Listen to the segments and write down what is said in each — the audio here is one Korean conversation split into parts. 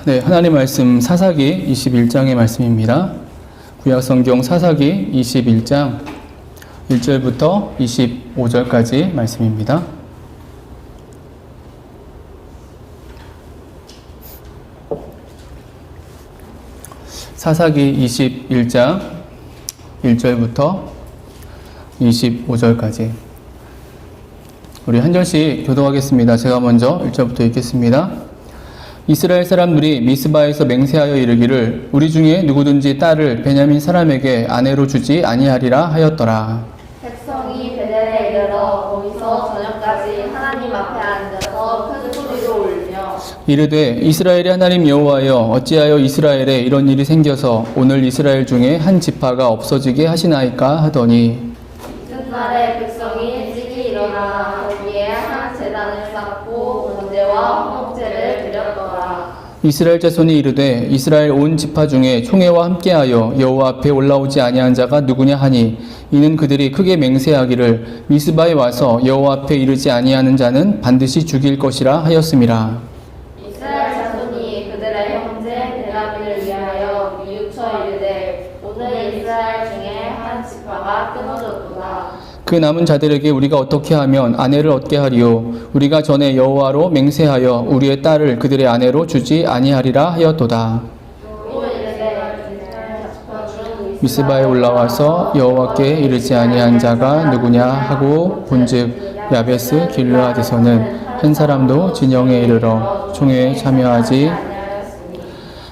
네, 하나님 말씀 사사기 21장의 말씀입니다. 구약성경 사사기 21장 1절부터 25절까지 말씀입니다. 사사기 21장 1절부터 25절까지 우리 한 절씩 교독하겠습니다. 제가 먼저 1절부터 읽겠습니다. 이스라엘 사람들이 미스바에서 맹세하여 이르기를 우리 중에 누구든지 딸을 베냐민 사람에게 아내로 주지 아니하리라 하였더라. 백성이 베델에 이르러 거기서 저녁까지 하나님 앞에 앉아서 큰 소리로 울며 이르되 이스라엘의 하나님 여호와여 어찌하여 이스라엘에 이런 일이 생겨서 오늘 이스라엘 중에 한 지파가 없어지게 하시나이까 하더니 이튿날에 백성이 일찍이 일어나 거기에 한 제단을 쌓고 번제와 화목제를 드렸더라. 이스라엘 자손이 이르되 이스라엘 온 지파 중에 총회와 함께하여 여호와 앞에 올라오지 아니한 자가 누구냐 하니 이는 그들이 크게 맹세하기를 미스바에 와서 여호와 앞에 이르지 아니하는 자는 반드시 죽일 것이라 하였음이라. 이스라엘 자손이 그들의 형제 베냐민을 위하여 뉘우쳐 이르되 오늘 이스라엘 중에 한 지파가 끊어졌도다. 그 남은 자들에게 우리가 어떻게 하면 아내를 얻게 하리요? 우리가 전에 여호와로 맹세하여 우리의 딸을 그들의 아내로 주지 아니하리라 하였도다. 또 이르되 이스라엘 지파 중 미스바에 올라와서 여호와께 이르지 아니한 자가 누구냐 하고 본즉 야베스 길르앗에서는 한 사람도 진영에 이르러 총회에 참여하지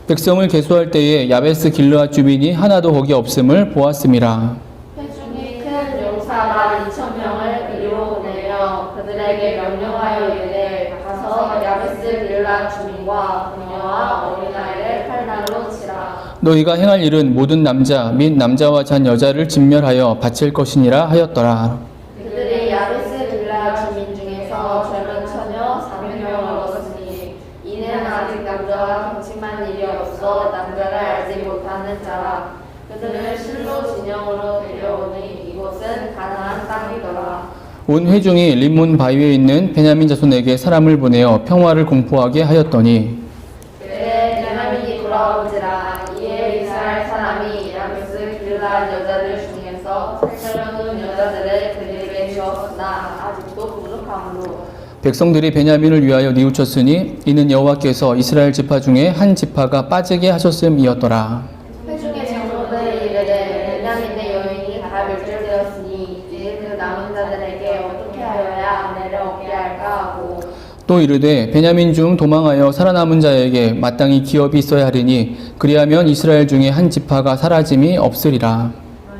백성을 계수할 때에 야베스 길르앗 주민이 하나도 거기 없음을 보았음이라. 회중이 큰 용사가 2,000명을 이리로 보내며 그들에게 명령하여 이르되 가서 야베스 길르앗 주민과 그녀와 어린아이를 칼날로 치라. 너희가 행할 일은 모든 남자 및 남자와 잔 여자를 진멸하여 바칠 것이니라 하였더라. 그들이 야베스 길르앗 주민 중에서 젊은 처녀 400명을 얻었으니 이는 아직 남자와 동침한 일이 없어 남자를 알지 못하는 자라. 그들을 실로 진영으로 데려오니 이곳은 가나안 땅이더라. 온 회중이 림몬 바위에 있는 베냐민 자손에게 사람을 보내어 평화를 공포하게 하였더니 그때 베냐민이 돌아온지라. 이에 이스라엘 사람이 야베스 길르앗 여자들 중에서 살처녀는 여자들을 그들에게 주었으나 아직도 부족함으로 백성들이 베냐민을 위하여 뉘우쳤으니 이는 여호와께서 이스라엘 지파 중에 한 지파가 빠지게 하셨음이었더라. 회중의 장로들이 이르되 베냐민의 여인이 다 멸절되었으니 이제 그 남은 자들에게 어떻게 하여야 아내를 얻게 할까 하고 또 이르되 베냐민 중 도망하여 살아남은 자에게 마땅히 기업이 있어야 하리니 그리하면 이스라엘 중에 한 지파가 사라짐이 없으리라.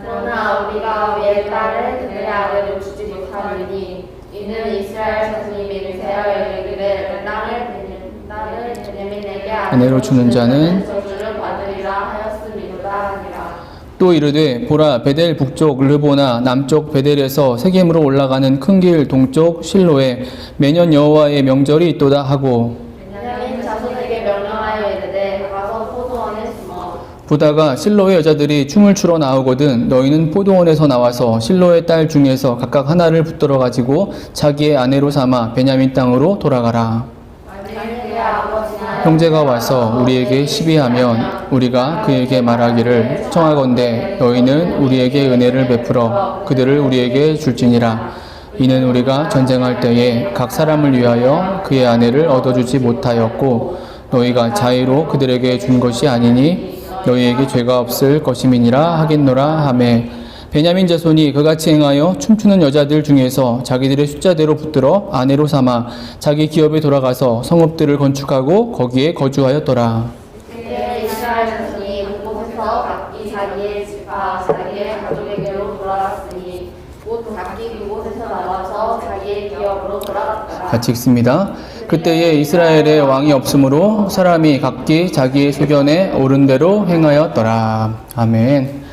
그러나 우리가 우리의 딸을 그들의 아내로 주지 못하리니 이는 이스라엘 자손이 맹세하여 이르기를 딸을 베냐민에게 아내로 주는 자는 저주를 받으리라 하였음이로다 하니라. 또 이르되 보라 베델 북쪽 르보나 남쪽 베델에서 세겜으로 올라가는 큰 길 동쪽 실로에 매년 여호와의 명절이 있도다 하고 베냐민 자손에게 명령하여 이르되 가서 포도원에 숨어 보다가 실로의 여자들이 춤을 추러 나오거든 너희는 포도원에서 나와서 실로의 딸 중에서 각각 하나를 붙들어 가지고 자기의 아내로 삼아 베냐민 땅으로 돌아가라. 만일 그의 아버지나 형제가 와서 우리에게 시비하면 우리가 그에게 말하기를 청하건대 너희는 우리에게 은혜를 베풀어 그들을 우리에게 줄지니라. 이는 우리가 전쟁할 때에 각 사람을 위하여 그의 아내를 얻어주지 못하였고 너희가 자의로 그들에게 준 것이 아니니 너희에게 죄가 없을 것임이니라 하겠노라 하매 베냐민 자손이 그같이 행하여 춤추는 여자들 중에서 자기들의 숫자대로 붙들어 아내로 삼아 자기 기업에 돌아가서 성읍들을 건축하고 거기에 거주하였더라. 그때 이스라엘 자손이 그곳에서 각기 자기의 지파 자기의 가족에게로 돌아갔으니 곧 각기 그곳에서 나와서 자기의 기업으로 돌아갔더라. 같이 읽습니다. 그때에 이스라엘에 왕이 없으므로 사람이 각기 자기의 소견에 옳은 대로 행하였더라. 아멘.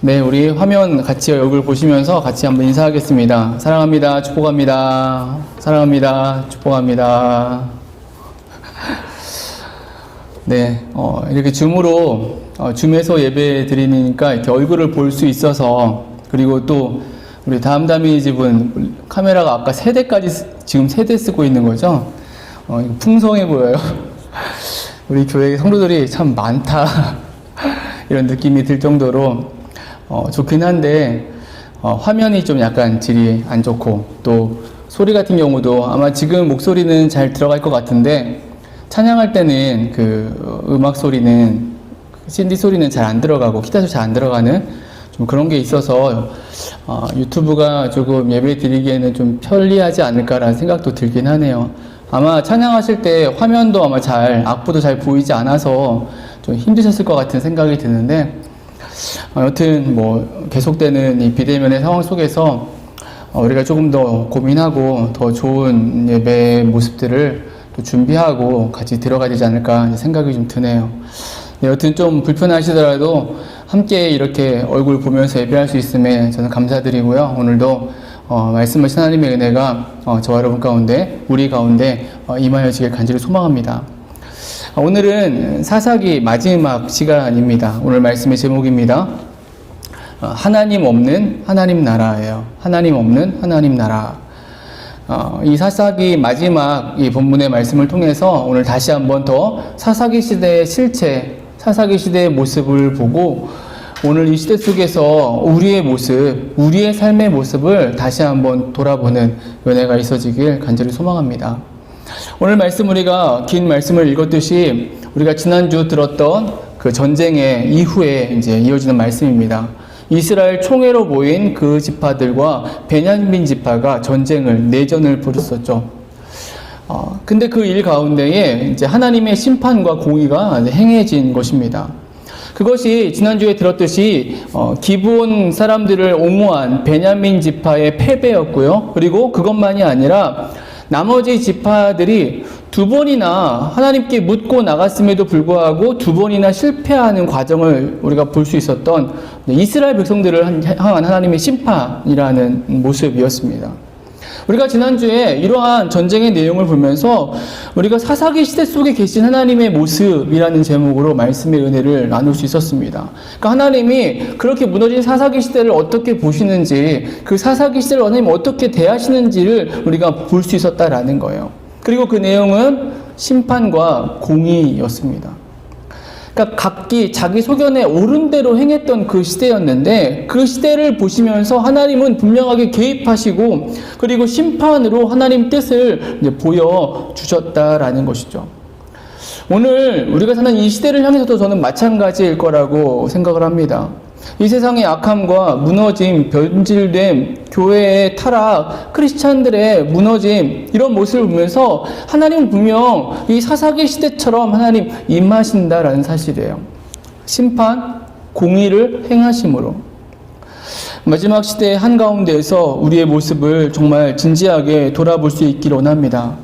네, 우리 화면 같이 얼굴 보시면서 같이 한번 인사하겠습니다. 사랑합니다. 축복합니다. 사랑합니다. 축복합니다. 네, 이렇게 줌에서 예배 드리니까 이렇게 얼굴을 볼 수 있어서 그리고 또 우리 다음다미 집은 카메라가 아까 3대까지 지금 3대 쓰고 있는 거죠? 풍성해 보여요. 우리 교회 성도들이 참 많다 이런 느낌이 들 정도로 좋긴 한데 화면이 좀 약간 질이 안 좋고 또 소리 같은 경우도 아마 지금 목소리는 잘 들어갈 것 같은데 찬양할 때는 그 음악 소리는 CD 소리는 잘 안 들어가고 기타 소리 잘 안 들어가는 좀 그런 게 있어서 유튜브가 조금 예배 드리기에는 좀 편리하지 않을까라는 생각도 들긴 하네요. 아마 찬양하실 때 화면도 아마 악보도 잘 보이지 않아서 좀 힘드셨을 것 같은 생각이 드는데 여튼 뭐 계속되는 이 비대면의 상황 속에서 우리가 조금 더 고민하고 더 좋은 예배 모습들을 또 준비하고 같이 들어가야 되지 않을까 생각이 좀 드네요. 네, 여튼 좀 불편하시더라도 함께 이렇게 얼굴 보면서 예배할 수 있음에 저는 감사드리고요. 오늘도 말씀하신 하나님의 은혜가 저와 여러분 가운데, 우리 가운데 임하여지길 간절히 소망합니다. 오늘은 사사기 마지막 시간입니다. 오늘 말씀의 제목입니다. 하나님 없는 하나님 나라예요. 하나님 없는 하나님 나라. 이 사사기 마지막 이 본문의 말씀을 통해서 오늘 다시 한번 더 사사기 시대의 실체, 사사기 시대의 모습을 보고 오늘 이 시대 속에서 우리의 모습, 우리의 삶의 모습을 다시 한번 돌아보는 은혜가 있어지길 간절히 소망합니다. 오늘 말씀 우리가 긴 말씀을 읽었듯이 우리가 지난주 들었던 그 전쟁의 이후에 이제 이어지는 말씀입니다. 이스라엘 총회로 모인 그 지파들과 베냐민 지파가 내전을 벌였었죠. 근데 그 일 가운데에 이제 하나님의 심판과 공의가 행해진 것입니다. 그것이 지난주에 들었듯이 기브온 사람들을 옹호한 베냐민 지파의 패배였고요. 그리고 그것만이 아니라 나머지 지파들이 두 번이나 하나님께 묻고 나갔음에도 불구하고 두 번이나 실패하는 과정을 우리가 볼 수 있었던 이스라엘 백성들을 향한 하나님의 심판이라는 모습이었습니다. 우리가 지난주에 이러한 전쟁의 내용을 보면서 우리가 사사기 시대 속에 계신 하나님의 모습이라는 제목으로 말씀의 은혜를 나눌 수 있었습니다. 그러니까 하나님이 그렇게 무너진 사사기 시대를 어떻게 보시는지, 그 사사기 시대를 하나님 어떻게 대하시는지를 우리가 볼 수 있었다라는 거예요. 그리고 그 내용은 심판과 공의였습니다. 그러니까 각기 자기 소견에 옳은 대로 행했던 그 시대였는데 그 시대를 보시면서 하나님은 분명하게 개입하시고 그리고 심판으로 하나님 뜻을 이제 보여주셨다라는 것이죠. 오늘 우리가 사는 이 시대를 향해서도 저는 마찬가지일 거라고 생각을 합니다. 이 세상의 악함과 무너짐, 변질됨, 교회의 타락, 크리스찬들의 무너짐 이런 모습을 보면서 하나님은 분명 이 사사기 시대처럼 하나님 임하신다라는 사실이에요. 심판, 공의를 행하심으로 마지막 시대의 한가운데에서 우리의 모습을 정말 진지하게 돌아볼 수 있기를 원합니다.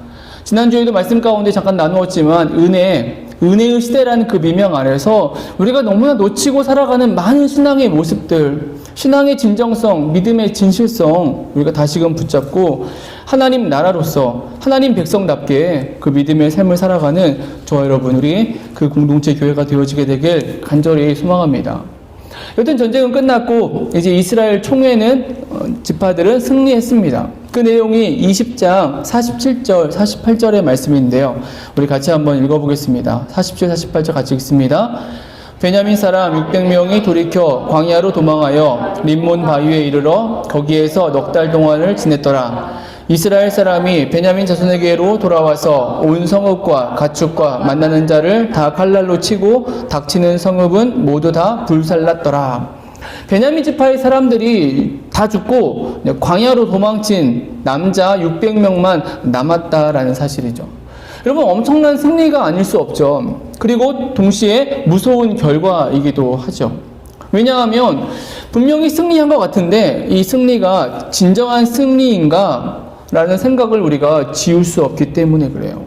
지난주에도 말씀 가운데 잠깐 나누었지만 은혜의 시대라는 그 미명 아래서 우리가 너무나 놓치고 살아가는 많은 신앙의 모습들, 신앙의 진정성, 믿음의 진실성 우리가 다시금 붙잡고 하나님 나라로서 하나님 백성답게 그 믿음의 삶을 살아가는 저와 여러분 우리 그 공동체 교회가 되어지게 되길 간절히 소망합니다. 여튼 전쟁은 끝났고 이제 이스라엘 총회는 지파들은 승리했습니다. 그 내용이 20장 47절 48절의 말씀인데요. 우리 같이 한번 읽어보겠습니다. 47, 48절 같이 읽습니다. 베냐민 사람 600명이 돌이켜 광야로 도망하여 림몬 바위에 이르러 거기에서 넉 달 동안을 지냈더라. 이스라엘 사람이 베냐민 자손에게로 돌아와서 온 성읍과 가축과 만나는 자를 다 칼날로 치고 닥치는 성읍은 모두 다 불살랐더라. 베냐민 지파의 사람들이 다 죽고 광야로 도망친 남자 600명만 남았다라는 사실이죠. 여러분 엄청난 승리가 아닐 수 없죠. 그리고 동시에 무서운 결과이기도 하죠. 왜냐하면 분명히 승리한 것 같은데 이 승리가 진정한 승리인가? 라는 생각을 우리가 지울 수 없기 때문에 그래요.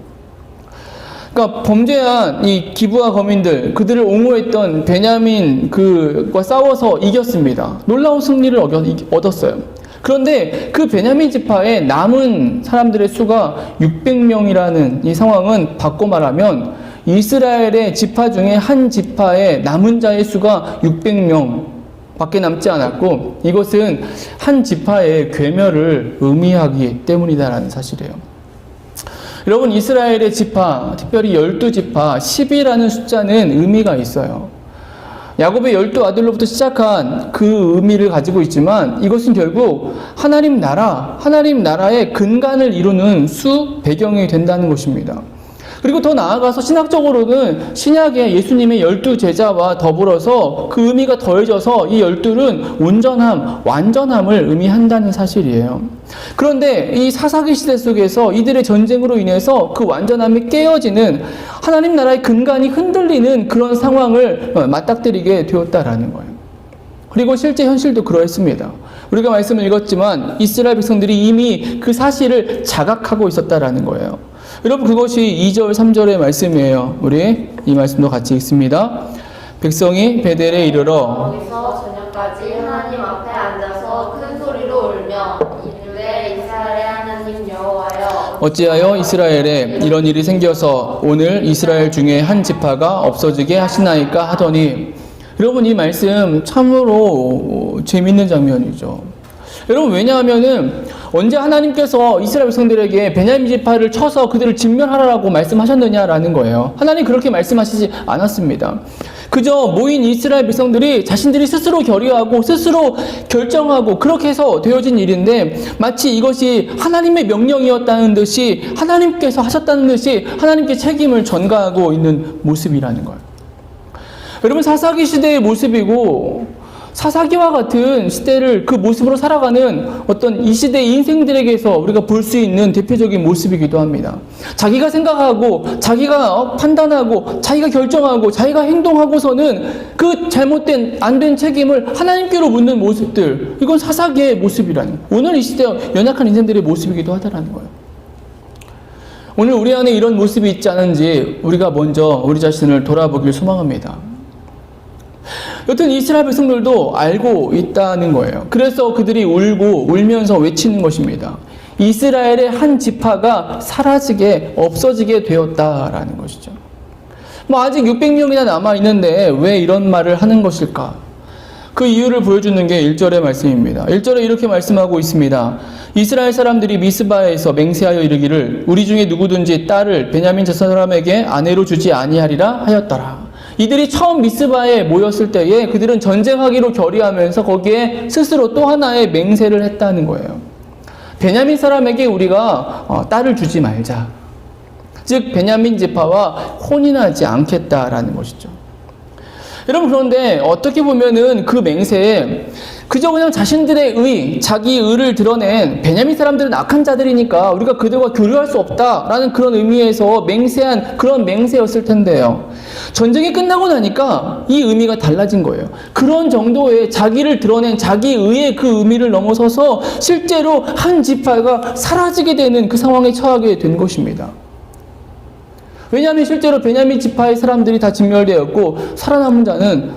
그러니까 범죄한 이 기브아 거민들, 그들을 옹호했던 베냐민 그과 싸워서 이겼습니다. 놀라운 승리를 얻었어요. 그런데 그 베냐민 지파에 남은 사람들의 수가 600명이라는 이 상황은 바꿔 말하면 이스라엘의 지파 중에 한 지파의 남은 자의 수가 600명 밖에 남지 않았고 이것은 한 지파의 괴멸을 의미하기 때문이다라는 사실이에요. 여러분, 이스라엘의 지파, 특별히 12지파, 10이라는 숫자는 의미가 있어요. 야곱의 12아들로부터 시작한 그 의미를 가지고 있지만 이것은 결국 하나님 나라의 근간을 이루는 배경이 된다는 것입니다. 그리고 더 나아가서 신학적으로는 신약의 예수님의 12제자와 더불어서 그 의미가 더해져서 이 12는 온전함, 완전함을 의미한다는 사실이에요. 그런데 이 사사기 시대 속에서 이들의 전쟁으로 인해서 그 완전함이 깨어지는, 하나님 나라의 근간이 흔들리는 그런 상황을 맞닥뜨리게 되었다라는 거예요. 그리고 실제 현실도 그러했습니다. 우리가 말씀을 읽었지만 이스라엘 백성들이 이미 그 사실을 자각하고 있었다라는 거예요. 여러분, 그것이 2절, 3절의 말씀이에요. 우리 이 말씀도 같이 읽습니다. 백성이 베델에 이르러 거기서 저녁까지 하나님 앞에 앉아서 큰 소리로 울며 이르되 이스라엘의 하나님 여호와여 어찌하여 이스라엘에 이런 일이 생겨서 오늘 이스라엘 중에 한 지파가 없어지게 하시나이까 하더니, 여러분, 이 말씀 참으로 재밌는 장면이죠. 여러분, 왜냐하면은 언제 하나님께서 이스라엘 백성들에게 베냐민 지파를 쳐서 그들을 진멸하라고 말씀하셨느냐라는 거예요. 하나님 그렇게 말씀하시지 않았습니다. 그저 모인 이스라엘 백성들이 자신들이 스스로 결의하고 스스로 결정하고 그렇게 해서 되어진 일인데, 마치 이것이 하나님의 명령이었다는 듯이, 하나님께서 하셨다는 듯이 하나님께 책임을 전가하고 있는 모습이라는 거예요. 여러분, 사사기 시대의 모습이고 사사기와 같은 시대를 그 모습으로 살아가는 어떤 이 시대의 인생들에게서 우리가 볼 수 있는 대표적인 모습이기도 합니다. 자기가 생각하고 자기가 판단하고 자기가 결정하고 자기가 행동하고서는 그 잘못된 안 된 책임을 하나님께로 묻는 모습들, 이건 사사기의 모습이라는, 오늘 이 시대 연약한 인생들의 모습이기도 하다라는 거예요. 오늘 우리 안에 이런 모습이 있지 않은지 우리가 먼저 우리 자신을 돌아보길 소망합니다. 여튼 이스라엘 백성들도 알고 있다는 거예요. 그래서 그들이 울면서 외치는 것입니다. 이스라엘의 한 지파가 사라지게, 없어지게 되었다라는 것이죠. 아직 600명이나 남아있는데 왜 이런 말을 하는 것일까? 그 이유를 보여주는 게 1절의 말씀입니다. 1절에 이렇게 말씀하고 있습니다. 이스라엘 사람들이 미스바에서 맹세하여 이르기를 우리 중에 누구든지 딸을 베냐민 사람에게 아내로 주지 아니하리라 하였더라. 이들이 처음 미스바에 모였을 때에 그들은 전쟁하기로 결의하면서 거기에 스스로 또 하나의 맹세를 했다는 거예요. 베냐민 사람에게 우리가 딸을 주지 말자. 즉 베냐민 지파와 혼인하지 않겠다라는 것이죠. 여러분, 그런데 어떻게 보면은 그 맹세에 그저 그냥 자신들의 자기 의를 드러낸, 베냐민 사람들은 악한 자들이니까 우리가 그들과 교류할 수 없다라는 그런 의미에서 맹세한 그런 맹세였을 텐데요. 전쟁이 끝나고 나니까 이 의미가 달라진 거예요. 그런 정도의 자기를 드러낸 자기 의의 그 의미를 넘어서서 실제로 한 지파가 사라지게 되는 그 상황에 처하게 된 것입니다. 왜냐하면 실제로 베냐민 지파의 사람들이 다 진멸되었고 살아남은 자는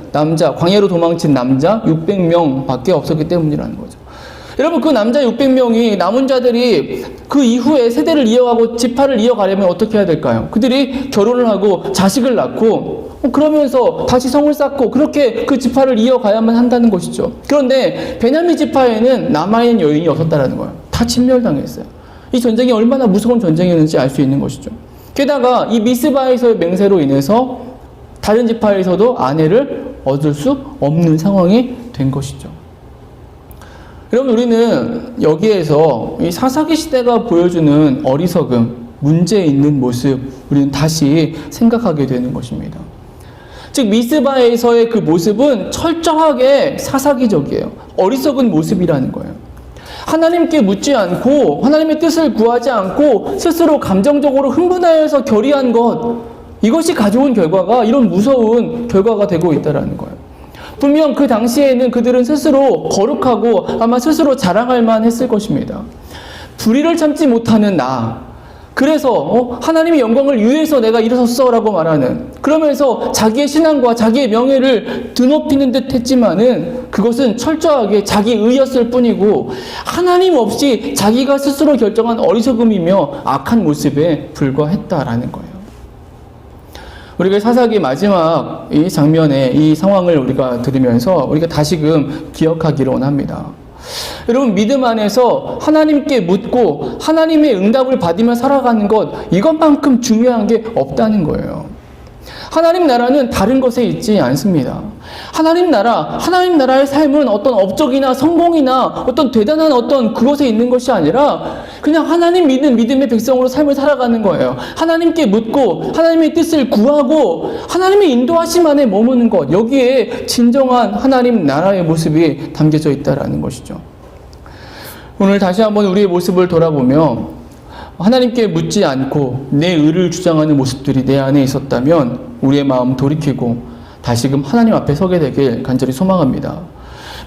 광야로 도망친 남자 600명 밖에 없었기 때문이라는 거죠. 여러분, 그 남자 600명이, 남은 자들이 그 이후에 세대를 이어가고 지파를 이어가려면 어떻게 해야 될까요? 그들이 결혼을 하고 자식을 낳고 그러면서 다시 성을 쌓고 그렇게 그 지파를 이어가야만 한다는 것이죠. 그런데 베냐민 지파에는 남아있는 여인이 없었다는 거예요. 다 진멸당했어요. 이 전쟁이 얼마나 무서운 전쟁이었는지 알 수 있는 것이죠. 게다가 이 미스바에서의 맹세로 인해서 다른 지파에서도 아내를 얻을 수 없는 상황이 된 것이죠. 여러분, 우리는 여기에서 이 사사기 시대가 보여주는 어리석음, 문제 있는 모습, 우리는 다시 생각하게 되는 것입니다. 즉 미스바에서의 그 모습은 철저하게 사사기적이에요. 어리석은 모습이라는 거예요. 하나님께 묻지 않고 하나님의 뜻을 구하지 않고 스스로 감정적으로 흥분하여서 결의한 것, 이것이 가져온 결과가 이런 무서운 결과가 되고 있다는 거예요. 분명 그 당시에는 그들은 스스로 거룩하고 아마 스스로 자랑할 만했을 것입니다. 불의를 참지 못하는 나, 그래서 하나님의 영광을 위해서 내가 일어섰어라고 말하는, 그러면서 자기의 신앙과 자기의 명예를 드높이는 듯 했지만은 그것은 철저하게 자기 의였을 뿐이고 하나님 없이 자기가 스스로 결정한 어리석음이며 악한 모습에 불과했다라는 거예요. 우리가 사사기 마지막 이 장면의 이 상황을 우리가 들으면서 우리가 다시금 기억하기를 원합니다. 여러분, 믿음 안에서 하나님께 묻고 하나님의 응답을 받으며 살아가는 것, 이것만큼 중요한 게 없다는 거예요. 하나님 나라는 다른 것에 있지 않습니다. 하나님 나라의 삶은 어떤 업적이나 성공이나 어떤 대단한 어떤 그것에 있는 것이 아니라 그냥 하나님 믿는 믿음의 백성으로 삶을 살아가는 거예요. 하나님께 묻고 하나님의 뜻을 구하고 하나님의 인도하심 안에 머무는 것, 여기에 진정한 하나님 나라의 모습이 담겨져 있다는 것이죠. 오늘 다시 한번 우리의 모습을 돌아보며 하나님께 묻지 않고 내 의를 주장하는 모습들이 내 안에 있었다면 우리의 마음 돌이키고 다시금 하나님 앞에 서게 되길 간절히 소망합니다.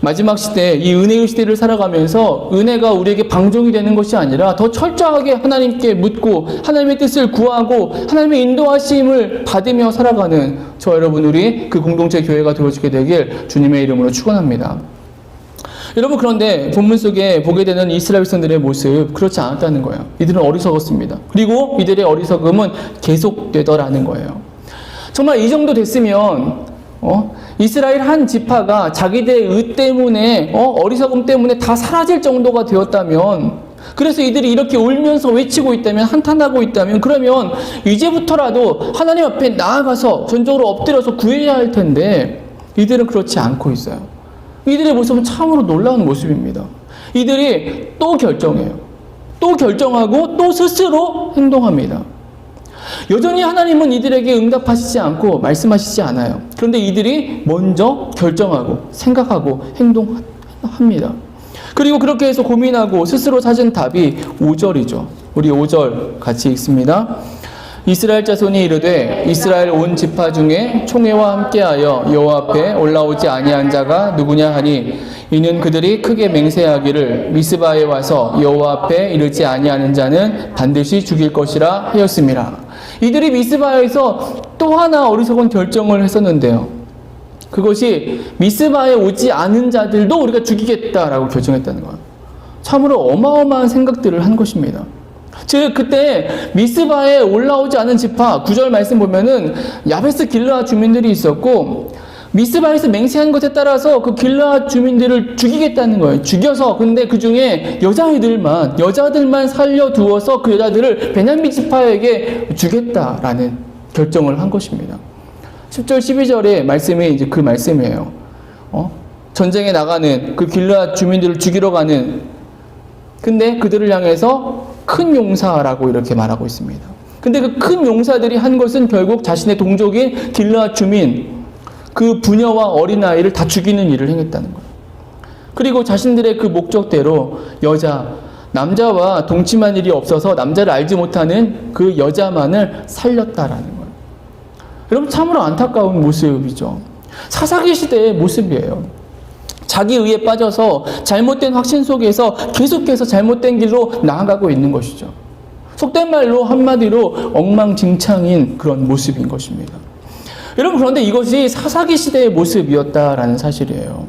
마지막 시대, 이 은혜의 시대를 살아가면서 은혜가 우리에게 방종이 되는 것이 아니라 더 철저하게 하나님께 묻고 하나님의 뜻을 구하고 하나님의 인도하심을 받으며 살아가는 저 여러분, 우리 그 공동체 교회가 되어지게 되길 주님의 이름으로 축원합니다. 여러분, 그런데 본문 속에 보게 되는 이스라엘 백성들의 모습, 그렇지 않았다는 거예요. 이들은 어리석었습니다. 그리고 이들의 어리석음은 계속되더라는 거예요. 정말 이 정도 됐으면 이스라엘 한 지파가 자기들의 의 때문에 어리석음 때문에 다 사라질 정도가 되었다면, 그래서 이들이 이렇게 울면서 외치고 있다면, 한탄하고 있다면, 그러면 이제부터라도 하나님 앞에 나아가서 전적으로 엎드려서 구해야 할 텐데 이들은 그렇지 않고 있어요. 이들의 모습은 참으로 놀라운 모습입니다. 이들이 또 결정해요. 또 결정하고 또 스스로 행동합니다. 여전히 하나님은 이들에게 응답하시지 않고 말씀하시지 않아요. 그런데 이들이 먼저 결정하고 생각하고 행동합니다. 그리고 그렇게 해서 고민하고 스스로 찾은 답이 5절이죠. 우리 5절 같이 읽습니다. 이스라엘 자손이 이르되 이스라엘 온 지파 중에 총회와 함께하여 여호와 앞에 올라오지 아니한 자가 누구냐 하니 이는 그들이 크게 맹세하기를 미스바에 와서 여호와 앞에 이르지 아니하는 자는 반드시 죽일 것이라 하였습니다. 이들이 미스바에서 또 하나 어리석은 결정을 했었는데요. 그것이 미스바에 오지 않은 자들도 우리가 죽이겠다라고 결정했다는 거예요. 참으로 어마어마한 생각들을 한 것입니다. 즉 그때 미스바에 올라오지 않은 지파 9절 말씀 보면은 야베스 길르앗 주민들이 있었고 미스바에서 맹세한 것에 따라서 그 길르앗 주민들을 죽이겠다는 거예요. 죽여서 근데 그 중에 여자들만 살려두어서 그 여자들을 베냐민 지파에게 주겠다라는 결정을 한 것입니다. 10절 12절의 말씀이 이제 그 말씀이에요. 전쟁에 나가는 그 길르앗 주민들을 죽이러 가는, 근데 그들을 향해서 큰 용사라고 이렇게 말하고 있습니다. 근데 그 큰 용사들이 한 것은 결국 자신의 동족인 길르앗 주민, 그 부녀와 어린아이를 다 죽이는 일을 행했다는 거예요. 그리고 자신들의 그 목적대로 남자와 동침한 일이 없어서 남자를 알지 못하는 그 여자만을 살렸다라는 거예요. 여러분, 참으로 안타까운 모습이죠. 사사기 시대의 모습이에요. 자기 의에 빠져서 잘못된 확신 속에서 계속해서 잘못된 길로 나아가고 있는 것이죠. 속된 말로 한마디로 엉망진창인 그런 모습인 것입니다. 여러분, 그런데 이것이 사사기 시대의 모습이었다라는 사실이에요.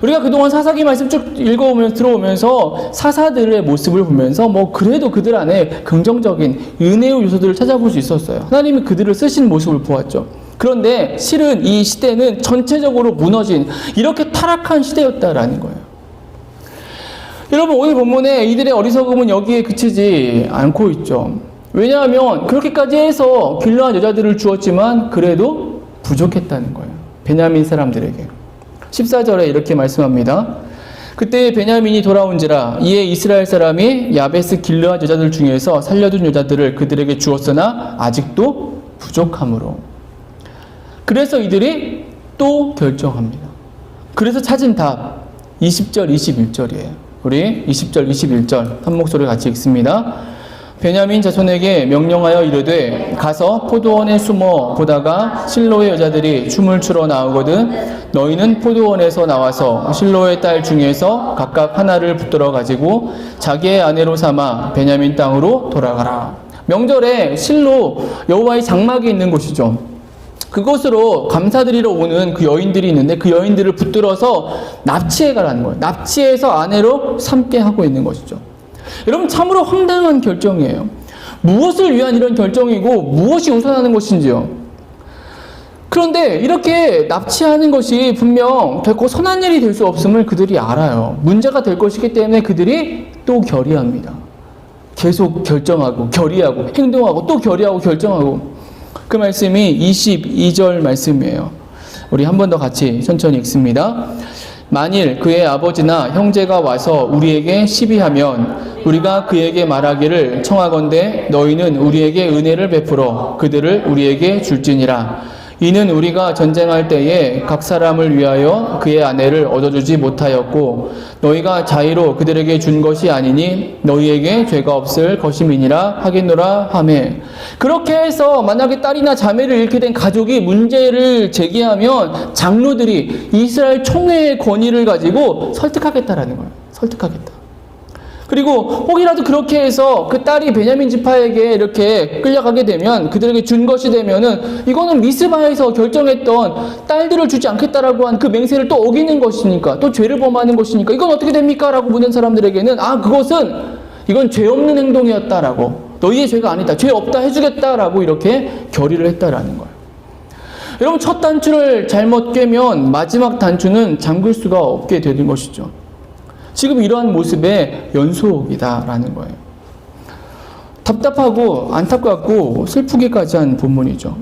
우리가 그동안 사사기 말씀 쭉 들어오면서 사사들의 모습을 보면서 그래도 그들 안에 긍정적인 은혜의 요소들을 찾아볼 수 있었어요. 하나님이 그들을 쓰신 모습을 보았죠. 그런데 실은 이 시대는 전체적으로 무너진, 이렇게 타락한 시대였다라는 거예요. 여러분, 오늘 본문에 이들의 어리석음은 여기에 그치지 않고 있죠. 왜냐하면 그렇게까지 해서 길르앗 여자들을 주었지만 그래도 부족했다는 거예요. 베냐민 사람들에게. 14절에 이렇게 말씀합니다. 그때 베냐민이 돌아온지라 이에 이스라엘 사람이 야베스 길르앗 여자들 중에서 살려둔 여자들을 그들에게 주었으나 아직도 부족함으로. 그래서 이들이 또 결정합니다. 그래서 찾은 답 20절 21절이에요. 우리 20절 21절 한 목소리 같이 읽습니다. 베냐민 자손에게 명령하여 이르되 가서 포도원에 숨어 보다가 실로의 여자들이 춤을 추러 나오거든 너희는 포도원에서 나와서 실로의 딸 중에서 각각 하나를 붙들어 가지고 자기의 아내로 삼아 베냐민 땅으로 돌아가라. 명절에 실로 여호와의 장막이 있는 곳이죠. 그곳으로 감사드리러 오는 그 여인들이 있는데 그 여인들을 붙들어서 납치해 가라는 거예요. 납치해서 아내로 삼게 하고 있는 것이죠. 여러분, 참으로 황당한 결정이에요. 무엇을 위한 이런 결정이고 무엇이 우선하는 것인지요. 그런데 이렇게 납치하는 것이 분명 결코 선한 일이 될 수 없음을 그들이 알아요. 문제가 될 것이기 때문에 그들이 또 결의합니다. 계속 결정하고 결의하고 행동하고 또 결의하고 결정하고. 그 말씀이 22절 말씀이에요. 우리 한 번 더 같이 천천히 읽습니다. 만일 그의 아버지나 형제가 와서 우리에게 시비하면 우리가 그에게 말하기를 청하건대 너희는 우리에게 은혜를 베풀어 그들을 우리에게 줄지니라. 이는 우리가 전쟁할 때에 각 사람을 위하여 그의 아내를 얻어주지 못하였고 너희가 자의로 그들에게 준 것이 아니니 너희에게 죄가 없을 것임이니라 하겠노라 하매. 그렇게 해서 만약에 딸이나 자매를 잃게 된 가족이 문제를 제기하면 장로들이 이스라엘 총회의 권위를 가지고 설득하겠다라는 거예요. 설득하겠다. 그리고 혹이라도 그렇게 해서 그 딸이 베냐민 지파에게 이렇게 끌려가게 되면 그들에게 준 것이 되면은 이거는 미스바에서 결정했던 딸들을 주지 않겠다라고 한 그 맹세를 또 어기는 것이니까 또 죄를 범하는 것이니까 이건 어떻게 됩니까? 라고 묻는 사람들에게는 이건 죄 없는 행동이었다라고 너희의 죄가 아니다. 죄 없다 해주겠다라고 이렇게 결의를 했다라는 거예요. 여러분 첫 단추를 잘못 꿰면 마지막 단추는 잠글 수가 없게 되는 것이죠. 지금 이러한 모습의 연속이다라는 거예요. 답답하고 안타깝고 슬프기까지 한 본문이죠.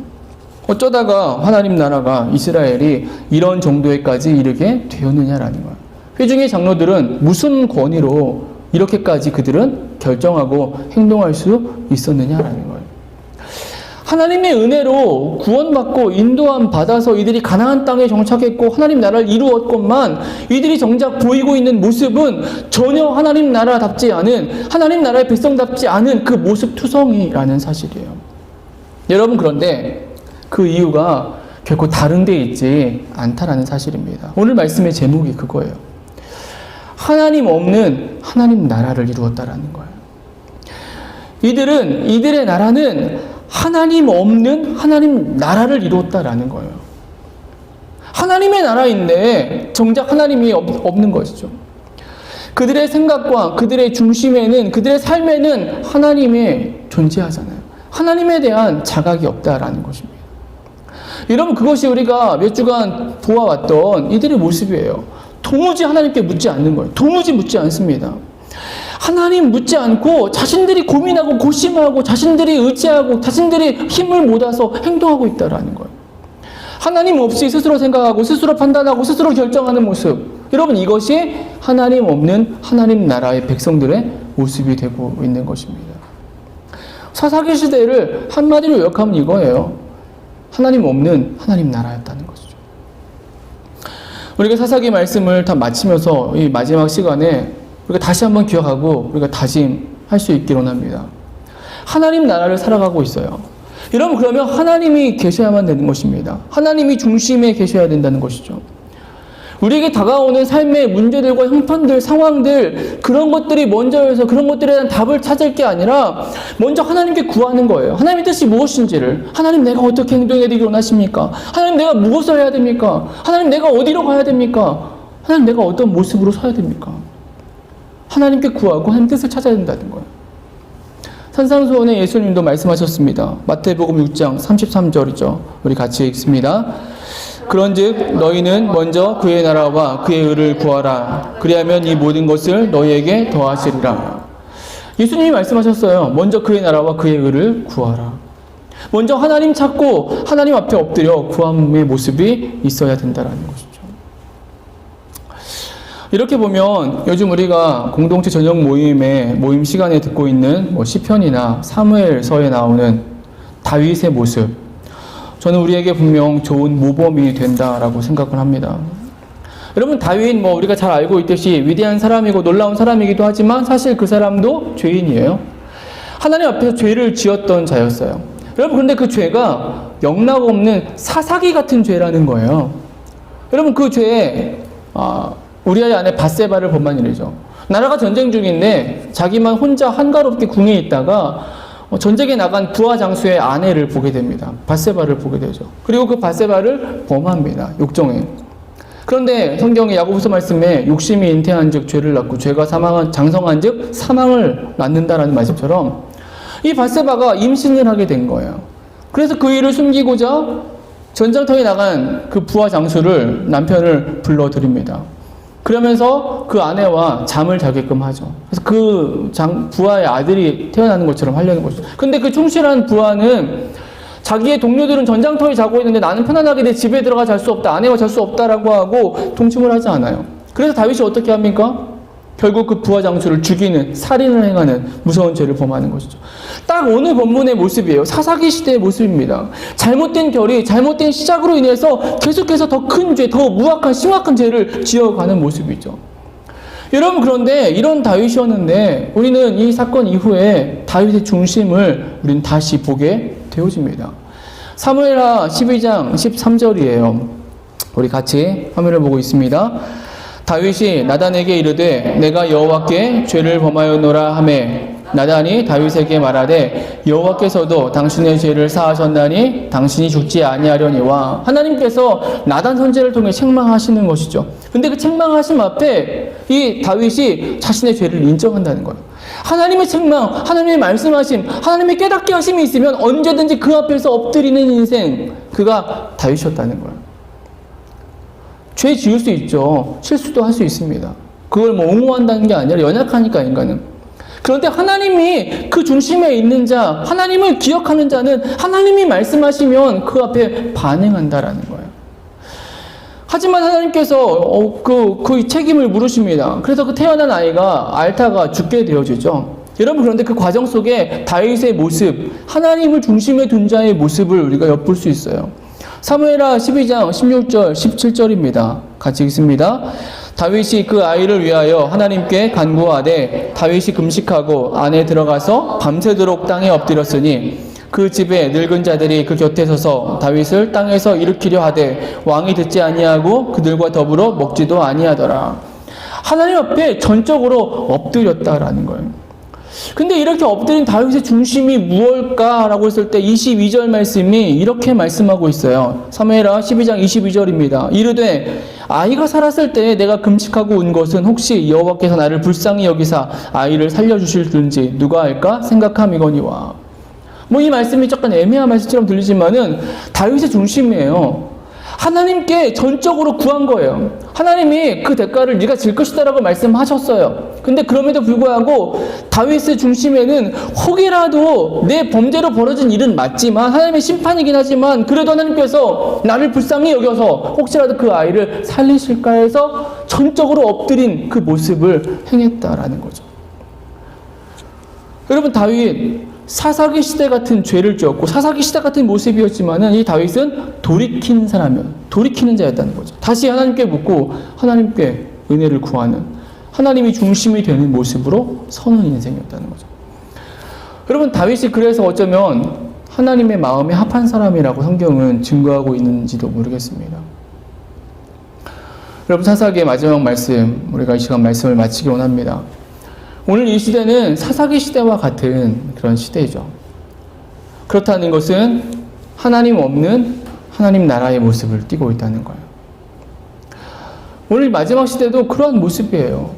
어쩌다가 하나님 나라가 이스라엘이 이런 정도에까지 이르게 되었느냐라는 거예요. 회중의 장로들은 무슨 권위로 이렇게까지 그들은 결정하고 행동할 수 있었느냐라는 거예요. 하나님의 은혜로 구원받고 인도함 받아서 이들이 가나안 땅에 정착했고 하나님 나라를 이루었건만 이들이 정작 보이고 있는 모습은 전혀 하나님 나라답지 않은 하나님 나라의 백성답지 않은 그 모습 투성이라는 사실이에요. 여러분 그런데 그 이유가 결코 다른 데 있지 않다라는 사실입니다. 오늘 말씀의 제목이 그거예요. 하나님 없는 하나님 나라를 이루었다라는 거예요. 이들의 나라는 하나님 없는 하나님 나라를 이루었다라는 거예요. 하나님의 나라인데 정작 하나님이 없는 것이죠. 그들의 생각과 그들의 중심에는 그들의 삶에는 하나님이 존재하잖아요. 하나님에 대한 자각이 없다라는 것입니다. 여러분 그것이 우리가 몇 주간 보아왔던 이들의 모습이에요. 도무지 하나님께 묻지 않는 거예요. 도무지 묻지 않습니다. 하나님 묻지 않고 자신들이 고민하고 고심하고 자신들이 의지하고 자신들이 힘을 모아서 행동하고 있다라는 거예요. 하나님 없이 스스로 생각하고 스스로 판단하고 스스로 결정하는 모습. 여러분 이것이 하나님 없는 하나님 나라의 백성들의 모습이 되고 있는 것입니다. 사사기 시대를 한마디로 요약하면 이거예요. 하나님 없는 하나님 나라였다는 것이죠. 우리가 사사기 말씀을 다 마치면서 이 마지막 시간에 우리가 다시 한번 기억하고 우리가 다짐할 수 있기를 원합니다. 하나님 나라를 살아가고 있어요. 여러분 그러면 하나님이 계셔야만 되는 것입니다. 하나님이 중심에 계셔야 된다는 것이죠. 우리에게 다가오는 삶의 문제들과 형편들, 상황들 그런 것들이 먼저여서 그런 것들에 대한 답을 찾을 게 아니라 먼저 하나님께 구하는 거예요. 하나님의 뜻이 무엇인지를. 하나님 내가 어떻게 행동해야 되길 원하십니까? 하나님 내가 무엇을 해야 됩니까? 하나님 내가 어디로 가야 됩니까? 하나님 내가 어떤 모습으로 서야 됩니까? 하나님께 구하고 하나님 뜻을 찾아야 된다는 거예요. 산상수훈의 예수님도 말씀하셨습니다. 마태복음 6장 33절이죠. 우리 같이 읽습니다. 그런즉 너희는 먼저 그의 나라와 그의 의를 구하라. 그리하면 이 모든 것을 너희에게 더하시리라. 예수님이 말씀하셨어요. 먼저 그의 나라와 그의 의를 구하라. 먼저 하나님 찾고 하나님 앞에 엎드려 구함의 모습이 있어야 된다는 것이죠. 이렇게 보면 요즘 우리가 공동체 저녁 모임 시간에 듣고 있는 시편이나 사무엘서에 나오는 다윗의 모습, 저는 우리에게 분명 좋은 모범이 된다라고 생각을 합니다. 여러분 다윗 우리가 잘 알고 있듯이 위대한 사람이고 놀라운 사람이기도 하지만 사실 그 사람도 죄인이에요. 하나님 앞에서 죄를 지었던 자였어요. 여러분 그런데 그 죄가 영락없는 사사기 같은 죄라는 거예요. 여러분 그 죄에 우리아의 아내 밧세바를 범한 일이죠. 나라가 전쟁 중인데 자기만 혼자 한가롭게 궁에 있다가 전쟁에 나간 부하 장수의 아내를 보게 됩니다. 밧세바를 보게 되죠. 그리고 그 밧세바를 범합니다. 욕정에. 그런데 성경의 야고보서 말씀에 욕심이 잉태한 즉 죄를 낳고 죄가 장성한 즉 사망을 낳는다라는 말씀처럼 이 밧세바가 임신을 하게 된 거예요. 그래서 그 일을 숨기고자 전장터에 나간 그 부하 장수를 남편을 불러드립니다. 그러면서 그 아내와 잠을 자게끔 하죠. 그래서 그 부하의 아들이 태어나는 것처럼 하려는 거죠. 근데 그 충실한 부하는 자기의 동료들은 전장터에 자고 있는데 나는 편안하게 내 집에 들어가 잘 수 없다, 아내와 잘 수 없다라고 하고 동침을 하지 않아요. 그래서 다윗이 어떻게 합니까? 결국 그 부하 장수를 죽이는, 살인을 행하는 무서운 죄를 범하는 것이죠. 딱 오늘 본문의 모습이에요. 사사기 시대의 모습입니다. 잘못된 결의, 잘못된 시작으로 인해서 계속해서 더 큰 죄, 더 무악한, 심각한 죄를 지어가는 모습이죠. 여러분, 그런데 이런 다윗이었는데 우리는 이 사건 이후에 다윗의 중심을 우리는 다시 보게 되어집니다. 사무엘하 12장 13절이에요. 우리 같이 화면을 보고 있습니다. 다윗이 나단에게 이르되 내가 여호와께 죄를 범하였노라 하매 나단이 다윗에게 말하되 여호와께서도 당신의 죄를 사하셨나니 당신이 죽지 아니하려니와. 하나님께서 나단 선지자를 통해 책망하시는 것이죠. 근데 그 책망하심 앞에 이 다윗이 자신의 죄를 인정한다는 거예요. 하나님의 책망, 하나님의 말씀하심, 하나님의 깨닫게 하심이 있으면 언제든지 그 앞에서 엎드리는 인생, 그가 다윗이었다는 거예요. 죄 지을 수 있죠. 실수도 할 수 있습니다. 그걸 뭐 옹호한다는 게 아니라 연약하니까 인간은. 그런데 하나님이 그 중심에 있는 자, 하나님을 기억하는 자는 하나님이 말씀하시면 그 앞에 반응한다라는 거예요. 하지만 하나님께서 그 책임을 물으십니다. 그래서 그 태어난 아이가 앓다가 죽게 되어지죠. 여러분, 그런데 그 과정 속에 다윗의 모습, 하나님을 중심에 둔 자의 모습을 우리가 엿볼 수 있어요. 사무엘하 12장 16절 17절입니다. 같이 읽습니다. 다윗이 그 아이를 위하여 하나님께 간구하되 다윗이 금식하고 안에 들어가서 밤새도록 땅에 엎드렸으니 그 집에 늙은 자들이 그 곁에 서서 다윗을 땅에서 일으키려 하되 왕이 듣지 아니하고 그들과 더불어 먹지도 아니하더라. 하나님 앞에 전적으로 엎드렸다라는 거예요. 근데 이렇게 엎드린 다윗의 중심이 무엇일까라고 했을 때 22절 말씀이 이렇게 말씀하고 있어요. 사무엘하 12장 22절입니다. 이르되 아이가 살았을 때 내가 금식하고 운 것은 혹시 여호와께서 나를 불쌍히 여기사 아이를 살려주실는지 누가 알까 생각함이거니와. 뭐 이 말씀이 조금 애매한 말씀처럼 들리지만은 다윗의 중심이에요. 하나님께 전적으로 구한 거예요. 하나님이 그 대가를 네가 질 것이다라고 말씀하셨어요. 근데 그럼에도 불구하고 다윗의 중심에는 혹이라도 내 범죄로 벌어진 일은 맞지만 하나님의 심판이긴 하지만 그래도 하나님께서 나를 불쌍히 여겨서 혹시라도 그 아이를 살리실까 해서 전적으로 엎드린 그 모습을 행했다라는 거죠. 여러분, 다윗 사사기 시대 같은 죄를 지었고 사사기 시대 같은 모습이었지만은 이 다윗은 돌이키는 돌이키는 자였다는 거죠. 다시 하나님께 묻고 하나님께 은혜를 구하는, 하나님이 중심이 되는 모습으로 서는 인생이었다는 거죠. 여러분, 다윗이 그래서 어쩌면 하나님의 마음에 합한 사람이라고 성경은 증거하고 있는지도 모르겠습니다. 여러분, 사사기의 마지막 말씀, 우리가 이 시간 말씀을 마치기 원합니다. 오늘 이 시대는 사사기 시대와 같은 그런 시대죠. 그렇다는 것은 하나님 없는 하나님 나라의 모습을 띠고 있다는 거예요. 오늘 마지막 시대도 그러한 모습이에요.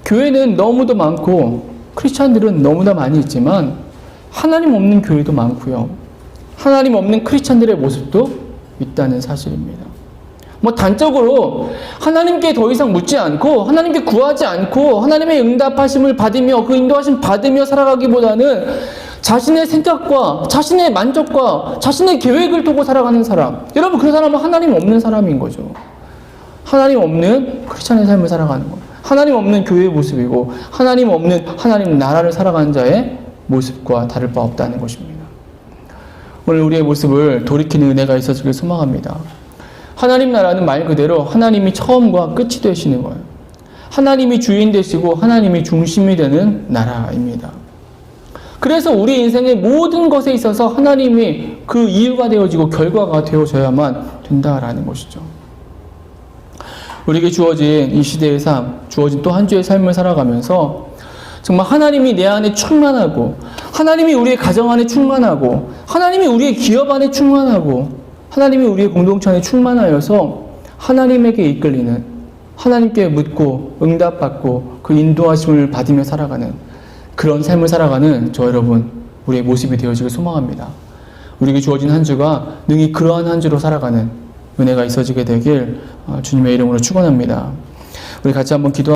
교회는 너무도 많고 크리스찬들은 너무나 많이 있지만 하나님 없는 교회도 많고요. 하나님 없는 크리스찬들의 모습도 있다는 사실입니다. 뭐 단적으로 하나님께 더 이상 묻지 않고 하나님께 구하지 않고 하나님의 응답하심을 받으며 그 인도하심 받으며 살아가기보다는 자신의 생각과 자신의 만족과 자신의 계획을 두고 살아가는 사람, 여러분, 그 사람은 하나님 없는 사람인 거죠. 하나님 없는 크리스찬의 삶을 살아가는 거, 하나님 없는 교회의 모습이고 하나님 없는 하나님 나라를 살아가는 자의 모습과 다를 바 없다는 것입니다. 오늘 우리의 모습을 돌이키는 은혜가 있어지길 소망합니다. 하나님 나라는 말 그대로 하나님이 처음과 끝이 되시는 거예요. 하나님이 주인 되시고 하나님이 중심이 되는 나라입니다. 그래서 우리 인생의 모든 것에 있어서 하나님이 그 이유가 되어지고 결과가 되어져야만 된다라는 것이죠. 우리에게 주어진 이 시대의 삶, 주어진 또 한 주의 삶을 살아가면서 정말 하나님이 내 안에 충만하고 하나님이 우리의 가정 안에 충만하고 하나님이 우리의 기업 안에 충만하고 하나님이 우리의 공동체 안에 충만하여서 하나님에게 이끌리는, 하나님께 묻고 응답받고 그 인도하심을 받으며 살아가는 그런 삶을 살아가는 저 여러분, 우리의 모습이 되어지길 소망합니다. 우리에게 주어진 한 주가 능히 그러한 한 주로 살아가는 은혜가 있어지게 되길 주님의 이름으로 축원합니다. 우리 같이 한번 기도.